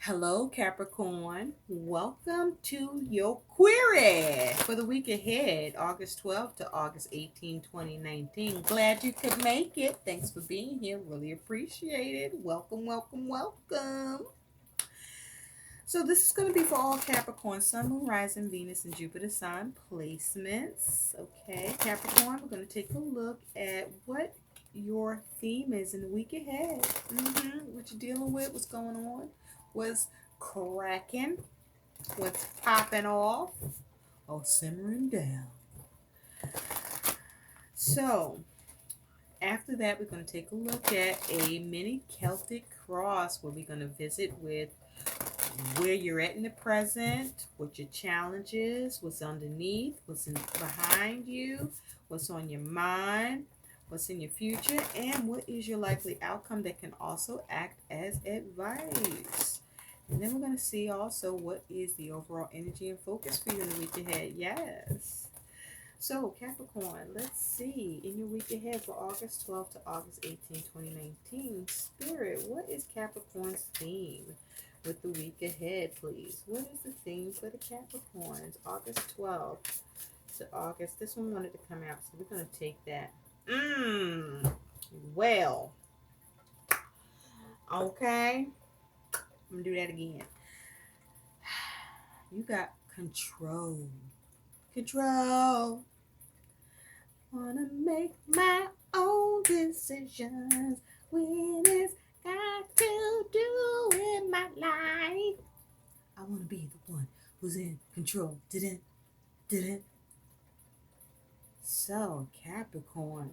Hello, Capricorn. Welcome to your query for the week ahead, August 12th to August 18th, 2019. Glad you could make it. Thanks for being here. Really appreciate it. Welcome, welcome, welcome. So, this is going to be for all Capricorn, Sun, Moon, Rising, Venus, and Jupiter sign placements. Okay, Capricorn, we're going to take a look at what your theme is in the week ahead. What you're dealing with, what's going on, what's cracking, what's popping off, or simmering down. So, after that, we're going to take a look at a mini Celtic cross where we're going to visit with where you're at in the present, what your challenge is, what's underneath, behind you, what's on your mind, what's in your future, and what is your likely outcome that can also act as advice. And then we're going to see also what is the overall energy and focus for you in the week ahead. Yes. So, Capricorn, let's see in your week ahead for August 12th to August 18th, 2019. Spirit, what is Capricorn's theme with the week ahead, please? What is the theme for the Capricorns? August 12th to August. This one wanted to come out, so we're going to take that. Well. Okay. I'm going to do that again. You got control. Control. Wanna make my own decisions. When it's got to do in my life. I want to be the one who's in control. Didn't. So, Capricorn,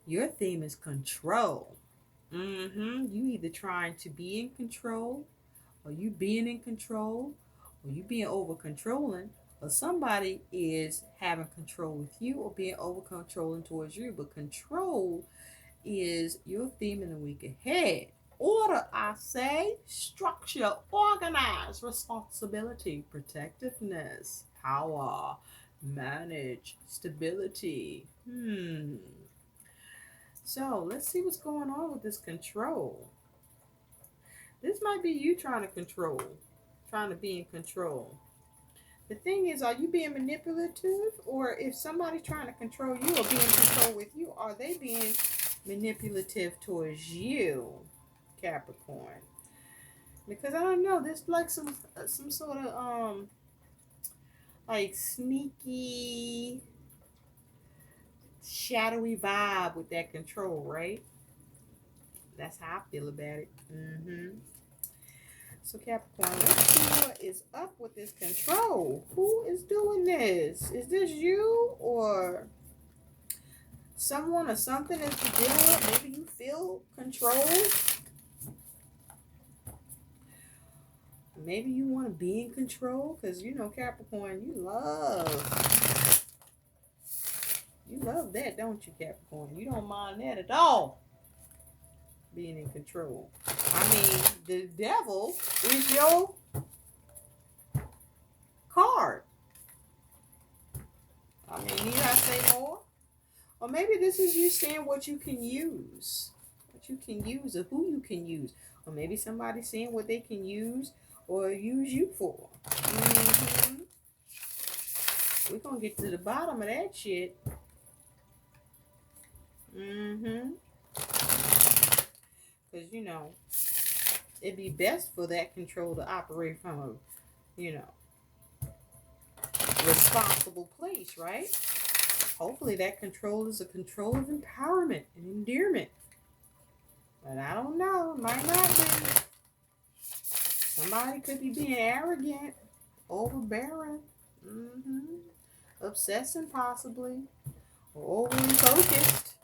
your theme is control. You either trying to be in control, or you being in control, or you being over controlling, or somebody is having control with you or being over controlling towards you. But control is your theme in the week ahead. Order, I say, structure, organize, responsibility, protectiveness, power, manage, stability. So let's see what's going on with this control. This might be you trying to control, trying to be in control. The thing is, are you being manipulative? Or if somebody's trying to control you or be in control with you, are they being manipulative towards you, Capricorn? Because I don't know, there's like some sort of like sneaky, shadowy vibe with that control, right? That's how I feel about it. So Capricorn, let's see what is up with this control. Who is doing this? Is this you or someone or something that you're dealing with? Maybe you feel controlled. Maybe you want to be in control because you know Capricorn, you love that, don't you, Capricorn? You don't mind that at all. Being in control. I mean, the devil is your card. I mean, need I say more? Or maybe this is you saying what you can use. What you can use or who you can use. Or maybe somebody saying what they can use or use you for. We're going to get to the bottom of that shit. Because, you know, it'd be best for that control to operate from a, responsible place, right? Hopefully that control is a control of empowerment and endearment. But I don't know. It might not be. Somebody could be being arrogant, overbearing, obsessing possibly, or overly focused.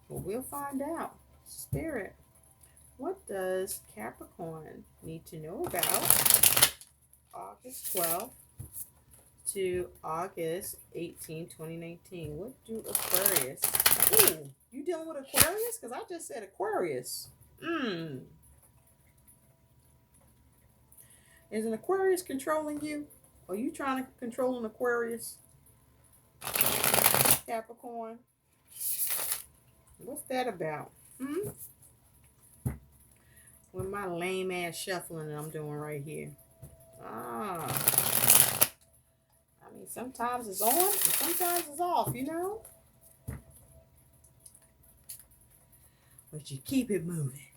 But we'll find out. Spirit, what does Capricorn need to know about August 12th to August 18th, 2019? What do Aquarius? Ooh, you dealing with Aquarius? Because I just said Aquarius. Is an Aquarius controlling you? Are you trying to control an Aquarius? Capricorn? What's that about? my lame ass shuffling that I'm doing right here. Ah, I mean, sometimes it's on and sometimes it's off, you know? But you keep it moving.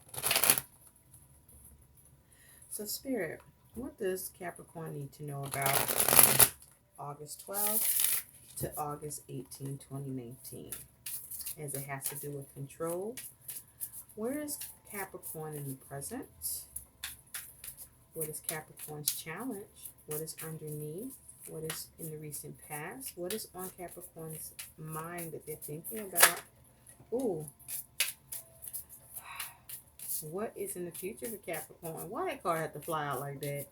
So, Spirit, what does Capricorn need to know about August 12th to August 18, 2019? As it has to do with control. Where is Capricorn in the present? What is Capricorn's challenge? What is underneath? What is in the recent past? What is on Capricorn's mind that they're thinking about? Ooh. What is in the future for Capricorn? Why that card had to fly out like that?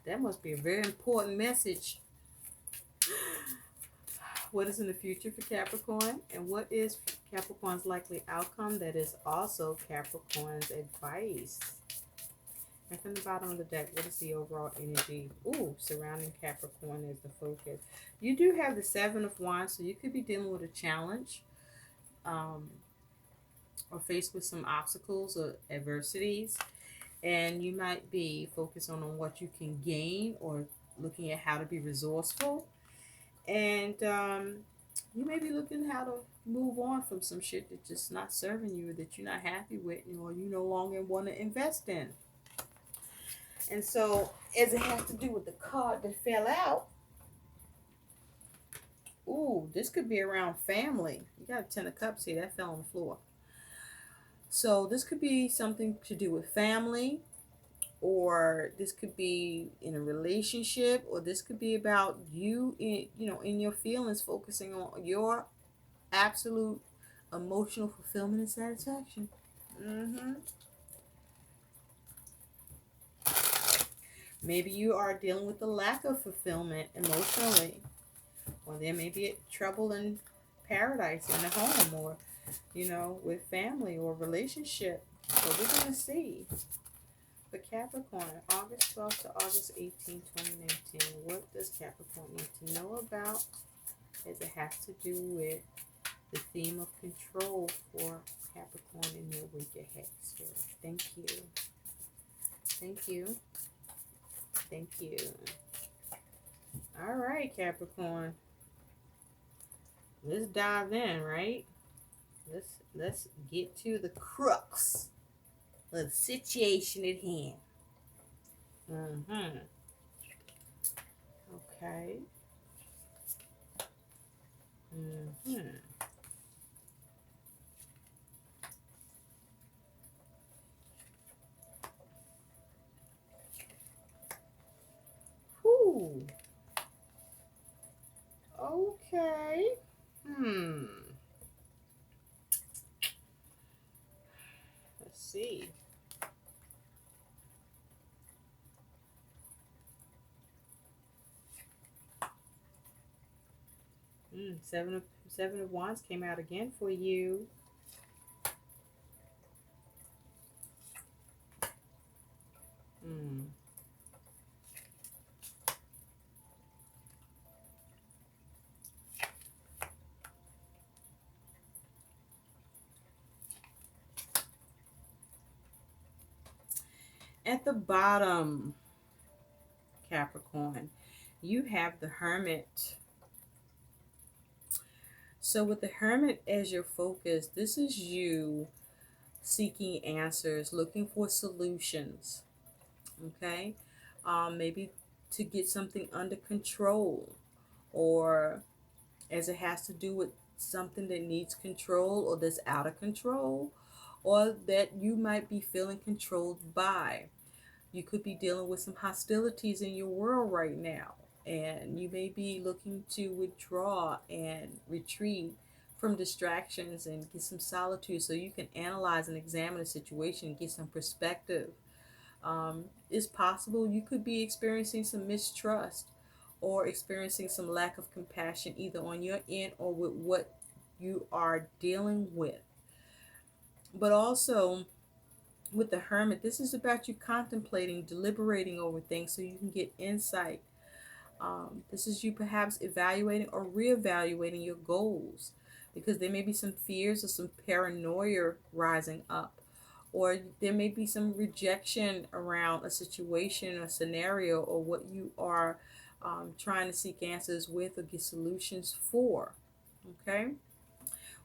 That must be a very important message. What is in the future for Capricorn? And what is Capricorn's likely outcome that is also Capricorn's advice? And from the bottom of the deck, what is the overall energy? Ooh, surrounding Capricorn is the focus. You do have the Seven of Wands, so you could be dealing with a challenge or faced with some obstacles or adversities. And you might be focused on what you can gain or looking at how to be resourceful. And you may be looking how to move on from some shit that's just not serving you, that you're not happy with, or you no longer want to invest in. And so, as it has to do with the card that fell out, ooh, this could be around family. You got a Ten of Cups here, that fell on the floor. So this could be something to do with family, or this could be in a relationship, or this could be about you in your feelings, focusing on your absolute emotional fulfillment and satisfaction. Maybe you are dealing with the lack of fulfillment emotionally, or there may be trouble in paradise in the home, or with family or relationship. So we're going to see. For Capricorn, August 12th to August 18, 2019, what does Capricorn need to know about as it has to do with the theme of control for Capricorn in your week ahead? So thank you. Thank you. Thank you. All right, Capricorn. Let's dive in, right? Let's get to the crux of the situation at hand. Okay. Whew. Okay. Let's see. Seven of Wands came out again for you. At the bottom, Capricorn, you have the Hermit. So with the Hermit as your focus, this is you seeking answers, looking for solutions. Okay? Maybe to get something under control, or as it has to do with something that needs control or that's out of control, or that you might be feeling controlled by. You could be dealing with some hostilities in your world right now, and you may be looking to withdraw and retreat from distractions and get some solitude so you can analyze and examine the situation and get some perspective. It's possible you could be experiencing some mistrust or experiencing some lack of compassion, either on your end or with what you are dealing with. But also, with the Hermit, this is about you contemplating, deliberating over things so you can get insight. This is you perhaps evaluating or reevaluating your goals, because there may be some fears or some paranoia rising up, or there may be some rejection around a situation or scenario or what you are trying to seek answers with or get solutions for. Okay,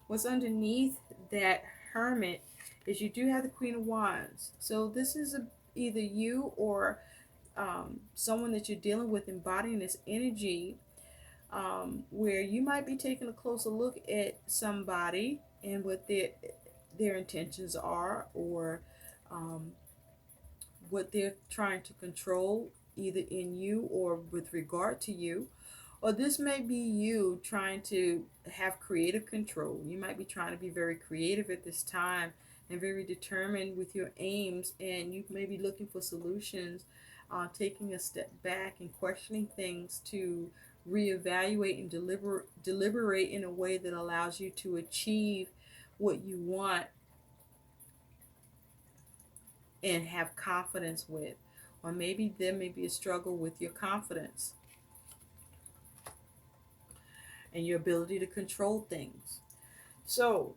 what's underneath that Hermit is you do have the Queen of Wands. So this is either you or someone that you're dealing with embodying this energy, where you might be taking a closer look at somebody and what their intentions are, or um, what they're trying to control, either in you or with regard to you. Or this may be you trying to have creative control. You might be trying to be very creative at this time and very determined with your aims, and you may be looking for solutions, taking a step back and questioning things to reevaluate and deliberate in a way that allows you to achieve what you want and have confidence with. Or maybe there may be a struggle with your confidence and your ability to control things. So,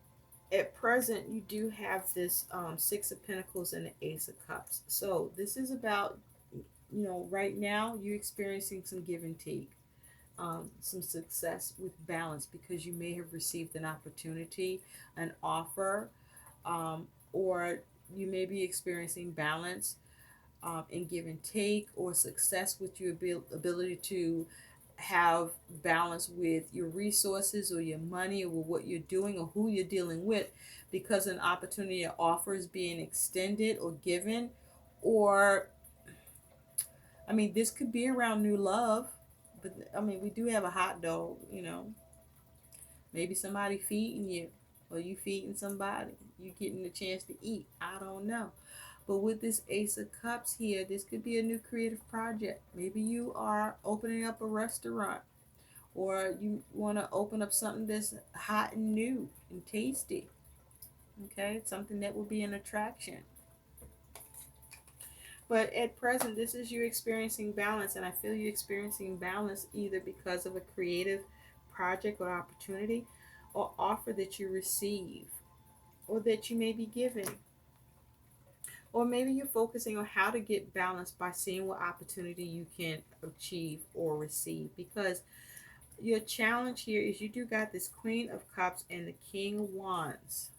at present, you do have this Six of Pentacles and the Ace of Cups. So, this is about, right now you're experiencing some give and take, some success with balance, because you may have received an opportunity, an offer, or you may be experiencing balance in give and take, or success with your ability to have balance with your resources or your money or what you're doing or who you're dealing with, because an opportunity or offer is being extended or given. Or I mean, this could be around new love, but I mean, we do have a hot dog, maybe somebody feeding you, or you feeding somebody, you getting the chance to eat, I don't know. But with this Ace of Cups here, this could be a new creative project. Maybe you are opening up a restaurant, or you want to open up something that's hot and new and tasty. Okay, something that will be an attraction. But at present, this is you experiencing balance, and I feel you experiencing balance either because of a creative project or opportunity or offer that you receive or that you may be given. Or maybe you're focusing on how to get balance by seeing what opportunity you can achieve or receive. Because your challenge here is you do got this Queen of Cups and the King of Wands.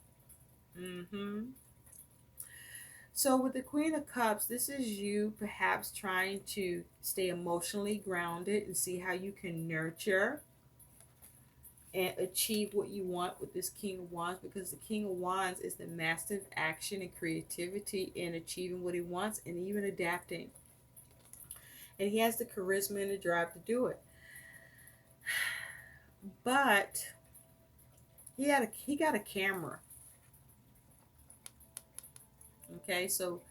So with the Queen of Cups, this is you perhaps trying to stay emotionally grounded and see how you can nurture and achieve what you want with this King of Wands, because the King of Wands is the master of action and creativity in achieving what he wants and even adapting. And he has the charisma and the drive to do it. But he got a camera. Okay, so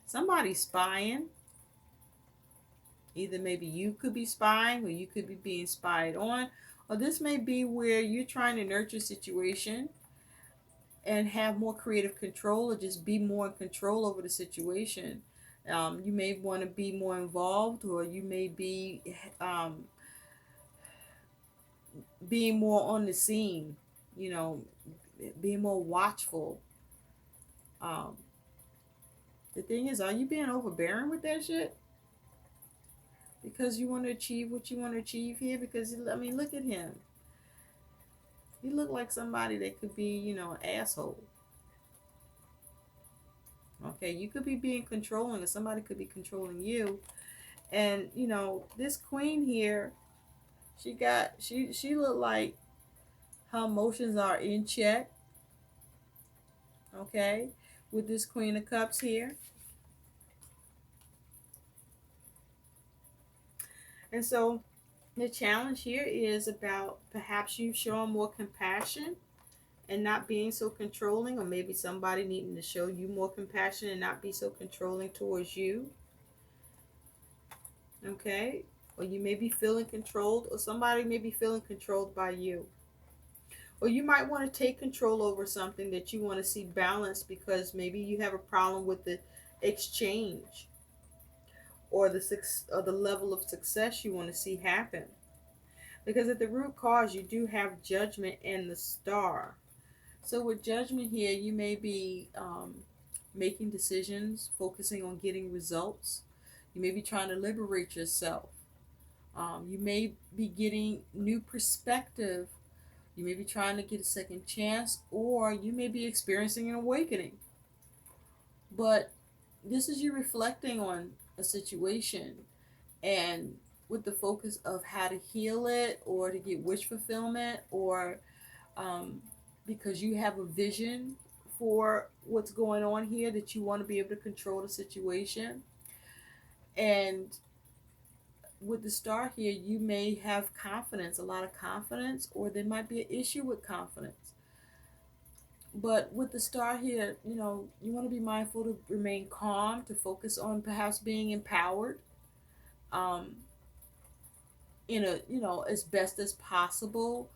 somebody's spying. Either maybe you could be spying or you could be being spied on. Or this may be where you're trying to nurture a situation and have more creative control, or just be more in control over the situation. You may want to be more involved, or you may be being more on the scene, you know, being more watchful. Um, the thing is, are you being overbearing with that shit? Because you want to achieve what you want to achieve here? Because, I mean, look at him. He look like somebody that could be, an asshole. Okay, you could be being controlling, or somebody could be controlling you. And, this queen here, she looked like her emotions are in check. Okay, with this Queen of Cups here. And so the challenge here is about perhaps you showing more compassion and not being so controlling, or maybe somebody needing to show you more compassion and not be so controlling towards you. Okay, or you may be feeling controlled, or somebody may be feeling controlled by you. Or you might want to take control over something that you want to see balanced, because maybe you have a problem with the exchange, or the level of success you want to see happen. Because at the root cause, you do have Judgment and the Star. So with Judgment here, you may be making decisions, focusing on getting results. You may be trying to liberate yourself. You may be getting new perspective. You may be trying to get a second chance, or you may be experiencing an awakening. But this is you reflecting on a situation and with the focus of how to heal it or to get wish fulfillment, or um, because you have a vision for what's going on here, that you want to be able to control the situation. And with the star here, you may have confidence, a lot of confidence, or there might be an issue with confidence. But with the star here, you want to be mindful to remain calm, to focus on perhaps being empowered, um, in a, as best as possible,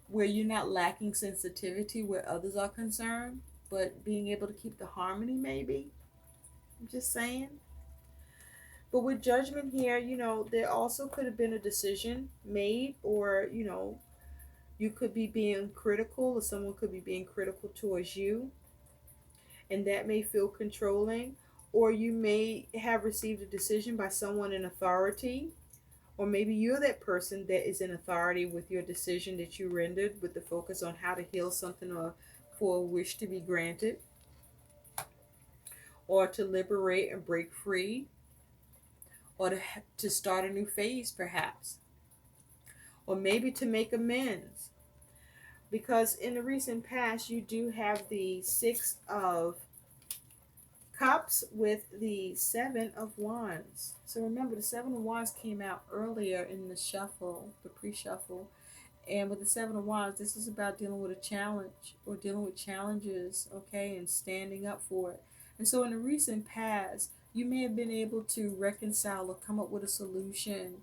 where you're not lacking sensitivity where others are concerned, but being able to keep the harmony, maybe. I'm just saying. But with judgment here, there also could have been a decision made, or, you could be being critical, or someone could be being critical towards you, and that may feel controlling. Or you may have received a decision by someone in authority, or maybe you're that person that is in authority with your decision that you rendered, with the focus on how to heal something, or for a wish to be granted, or to liberate and break free, or to start a new phase perhaps, or maybe to make amends. Because in the recent past, you do have the Six of Cups with the Seven of Wands. So remember, the Seven of Wands came out earlier in the shuffle, the pre-shuffle. And with the Seven of Wands, this is about dealing with a challenge, or dealing with challenges, okay, and standing up for it. And so in the recent past, you may have been able to reconcile or come up with a solution,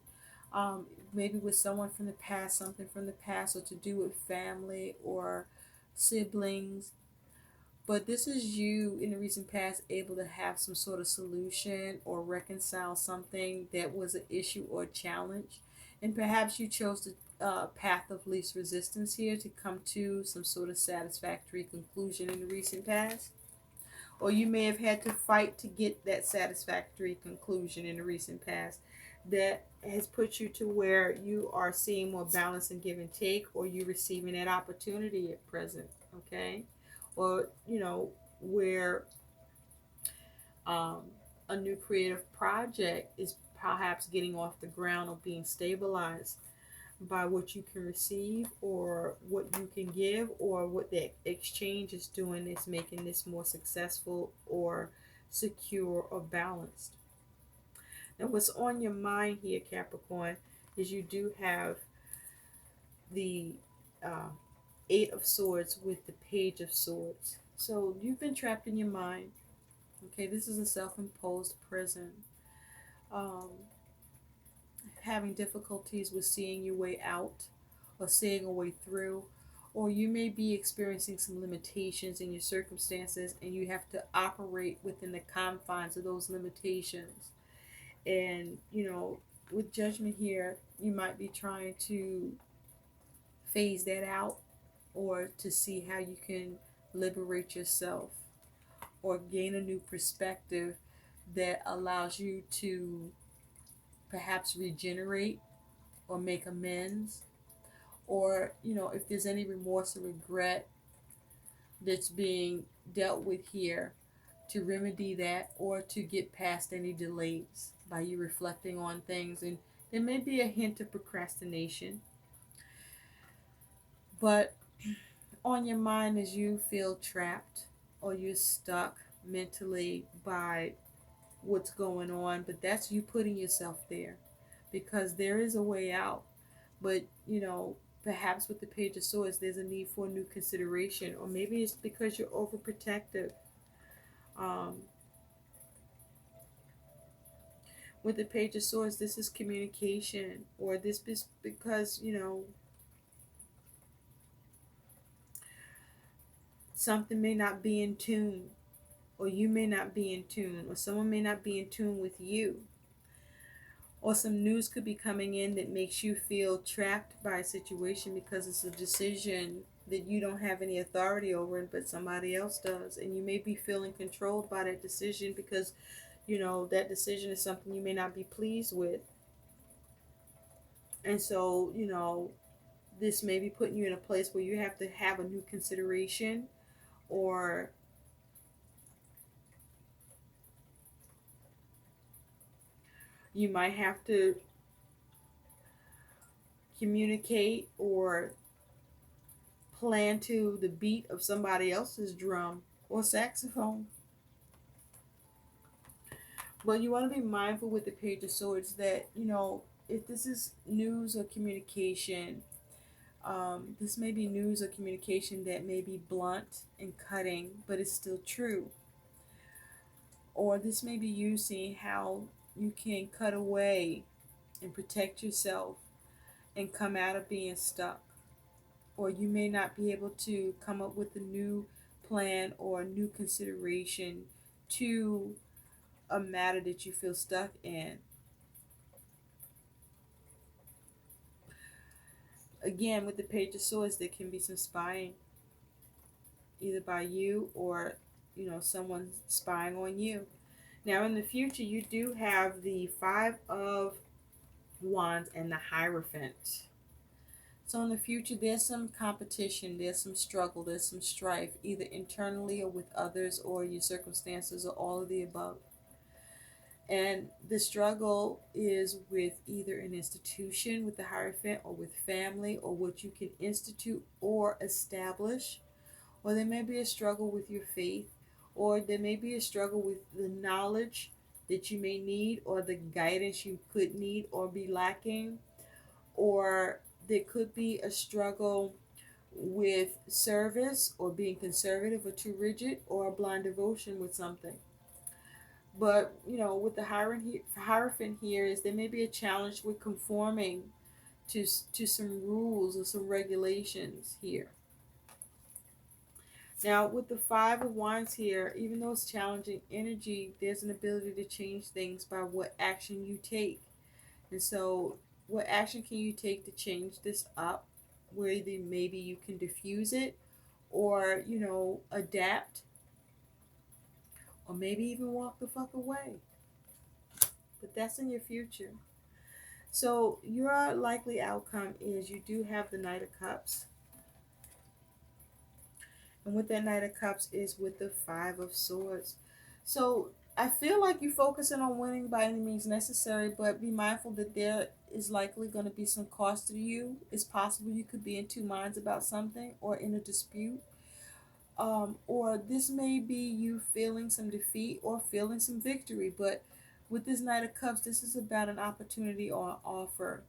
maybe with someone from the past, something from the past, or to do with family or siblings. But this is you in the recent past able to have some sort of solution or reconcile something that was an issue or a challenge. And perhaps you chose the path of least resistance here to come to some sort of satisfactory conclusion in the recent past. Or you may have had to fight to get that satisfactory conclusion in the recent past that has put you to where you are seeing more balance and give and take, or you receiving that opportunity at present, okay? Or, where um, a new creative project is perhaps getting off the ground or being stabilized by what you can receive, or what you can give, or what the exchange is doing is making this more successful or secure or balanced. Now, what's on your mind here, Capricorn, is you do have the uh, Eight of Swords with the Page of Swords. So you've been trapped in your mind. Okay, this is a self-imposed prison. Um, Having difficulties with seeing your way out, or seeing a way through, or you may be experiencing some limitations in your circumstances, and you have to operate within the confines of those limitations. And with judgment here, you might be trying to phase that out, or to see how you can liberate yourself, or gain a new perspective that allows you to perhaps regenerate or make amends, or if there's any remorse or regret that's being dealt with here, to remedy that, or to get past any delays by you reflecting on things. And there may be a hint of procrastination, but on your mind as you feel trapped, or you're stuck mentally by what's going on. But that's you putting yourself there, because there is a way out. But perhaps with the Page of Swords, there's a need for new consideration, or maybe it's because you're overprotective. um, with the Page of Swords, this is communication, or this is because something may not be in tune, or you may not be in tune, or someone may not be in tune with you. Or some news could be coming in that makes you feel trapped by a situation, because it's a decision that you don't have any authority over it, but somebody else does. And you may be feeling controlled by that decision because, that decision is something you may not be pleased with. And so, this may be putting you in a place where you have to have a new consideration, or you might have to communicate or plan to the beat of somebody else's drum or saxophone. But you want to be mindful with the Page of Swords that, if this is news or communication, this may be news or communication that may be blunt and cutting, but it's still true. Or this may be you seeing how you can cut away and protect yourself and come out of being stuck. Or you may not be able to come up with a new plan or a new consideration to a matter that you feel stuck in. Again, with the Page of Swords, there can be some spying, either by you or, someone spying on you. Now, in the future, you do have the Five of Wands and the Hierophant. So in the future, there's some competition, there's some struggle, there's some strife, either internally or with others or your circumstances or all of the above. And the struggle is with either an institution with the Hierophant, or with family, or what you can institute or establish. Or there may be a struggle with your faith, or there may be a struggle with the knowledge that you may need, or the guidance you could need or be lacking. Or there could be a struggle with service, or being conservative or too rigid, or a blind devotion with something. But, with the Hierophant here, is there may be a challenge with conforming to some rules or some regulations here. Now, with the Five of Wands here, even though it's challenging energy, there's an ability to change things by what action you take. And so, what action can you take to change this up? Where maybe you can diffuse it, or, adapt, or maybe even walk the fuck away. But that's in your future. So, your likely outcome is you do have the Knight of Cups. And with that Knight of Cups is with the Five of Swords. So I feel like you're focusing on winning by any means necessary, but be mindful that there is likely going to be some cost to you. It's possible you could be in two minds about something, or in a dispute. Or this may be you feeling some defeat or feeling some victory. But with this Knight of Cups, this is about an opportunity or an offer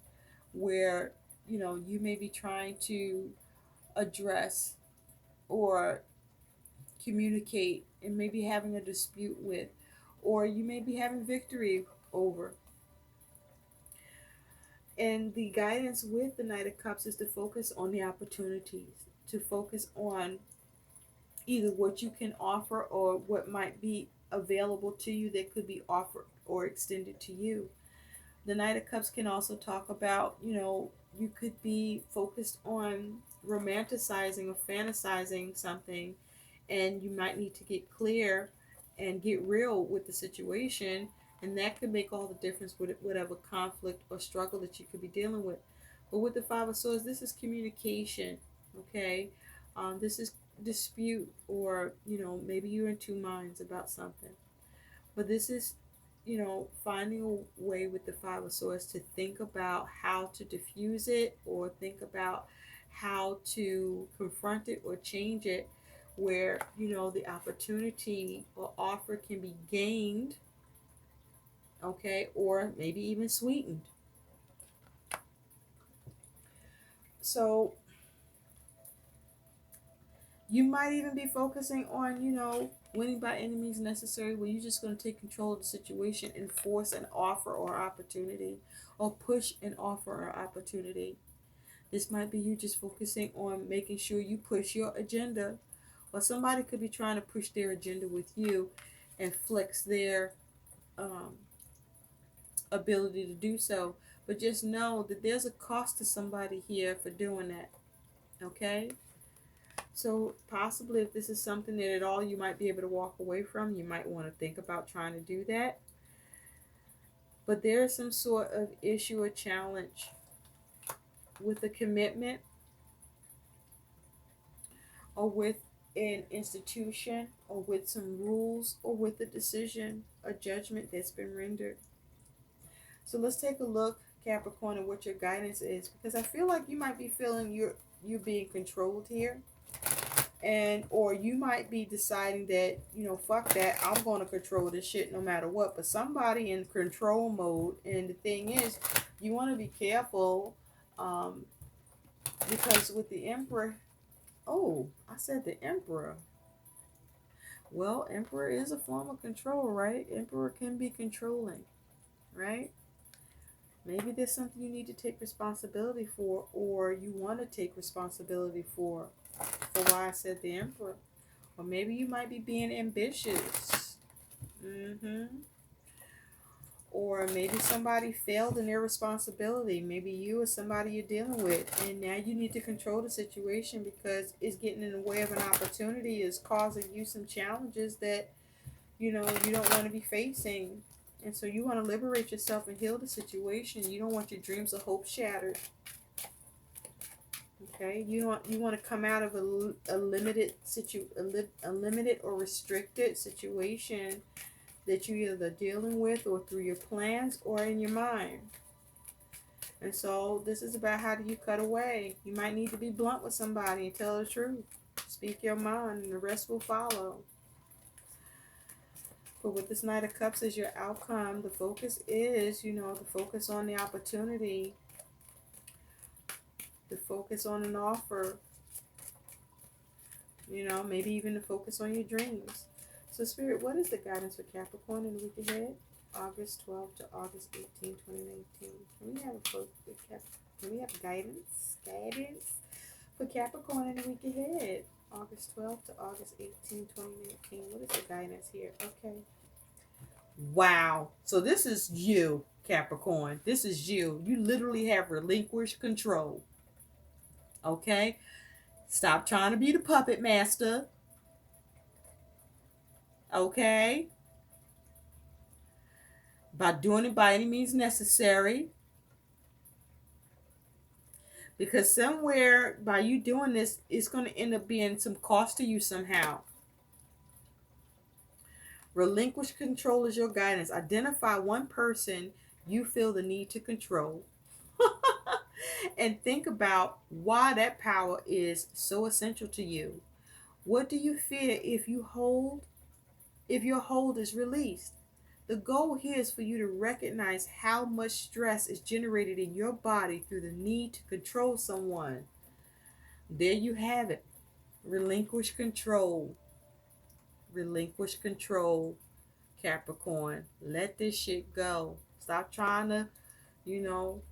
where, you may be trying to address or communicate and maybe having a dispute with, or you may be having victory over. And the guidance with the Knight of Cups is to focus on the opportunities, to focus on either what you can offer or what might be available to you that could be offered or extended to you. The Knight of Cups can also talk about, you could be focused on romanticizing or fantasizing something, and you might need to get clear and get real with the situation, and that could make all the difference with whatever conflict or struggle that you could be dealing with. But with the Five of Swords, this is communication, okay? This is dispute, or, maybe you're in two minds about something. But this is, finding a way with the Five of Swords to think about how to diffuse it, or think about how to confront it or change it, where, the opportunity or offer can be gained, okay, or maybe even sweetened. So you might even be focusing on, winning by any means necessary, where you're just going to take control of the situation and force an offer or opportunity, or push an offer or opportunity. This might be you just focusing on making sure you push your agenda, or somebody could be trying to push their agenda with you and flex their ability to do so. But just know that there's a cost to somebody here for doing that, okay? So possibly if this is something that at all you might be able to walk away from, you might want to think about trying to do that. But there's some sort of issue or challenge with a commitment or with an institution or with some rules or with a decision, a judgment that's been rendered. So let's take a look, Capricorn, at what your guidance is, because I feel like you might be feeling you're being controlled here, and or you might be deciding that, you know, fuck that, I'm going to control this shit no matter what. But somebody in control mode, and the thing is, you want to be careful, um, because with the Emperor, oh, I said the Emperor. Well, Emperor is a form of control, right? Emperor can be controlling, right? Maybe there's something you need to take responsibility for, or you want to take responsibility for why I said the Emperor. Or maybe you might be being ambitious. Or maybe somebody failed in their responsibility. Maybe you or somebody you're dealing with, and now you need to control the situation because it's getting in the way of an opportunity, is causing you some challenges that, you know, you don't want to be facing. And so you want to liberate yourself and heal the situation. You don't want your dreams of hope shattered. Okay, you want to come out of a limited a limited or restricted situation that you're either dealing with or through your plans or in your mind. And so this is about how do you cut away. You might need to be blunt with somebody and tell the truth. Speak your mind and the rest will follow. But with this Knight of Cups as your outcome, the focus is, you know, the focus on the opportunity, the focus on an offer, you know, maybe even the focus on your dreams. So Spirit, what is the guidance for Capricorn in the week ahead? August 12th to August 18, 2019. Can we have can we have guidance? Guidance for Capricorn in the week ahead. August 12th to August 18, 2019. What is the guidance here? Okay. Wow. So this is you, Capricorn. This is you. You literally have relinquished control. Okay? Stop trying to be the puppet master. Okay? By doing it by any means necessary. Because somewhere by you doing this, it's going to end up being some cost to you somehow. Relinquish control is your guidance. Identify one person you feel the need to control. And think about why that power is so essential to you. What do you fear if your hold is released? The goal here is for you to recognize how much stress is generated in your body through the need to control someone. There you have it. Relinquish control. Relinquish control, Capricorn. Let this shit go. Stop trying to, you know,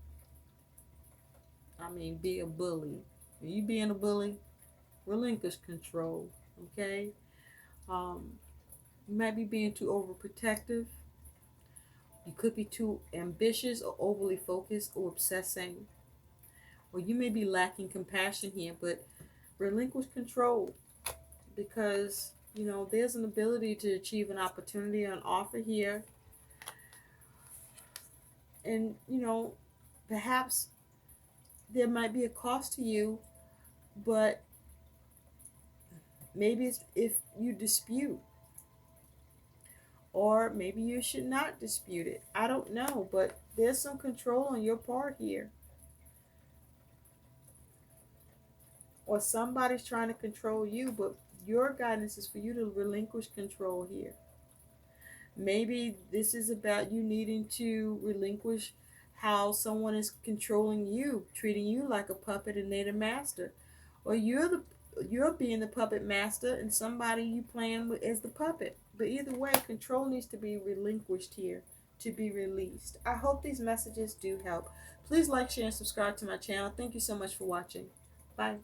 be a bully. Are you being a bully? Relinquish control, okay? You might be being too overprotective. You could be too ambitious or overly focused or obsessing. Or you may be lacking compassion here, but relinquish control because, you know, there's an ability to achieve an opportunity, an offer here. And, you know, perhaps there might be a cost to you, but maybe it's if you dispute. Or maybe you should not dispute it. I don't know, but there's some control on your part here. Or somebody's trying to control you, but your guidance is for you to relinquish control here. Maybe this is about you needing to relinquish how someone is controlling you, treating you like a puppet and they're the master. Or you're being the puppet master and somebody you playing with as the puppet. But either way, control needs to be relinquished here, to be released. I hope these messages do help. Please like, share, and subscribe to my channel. Thank you so much for watching. Bye.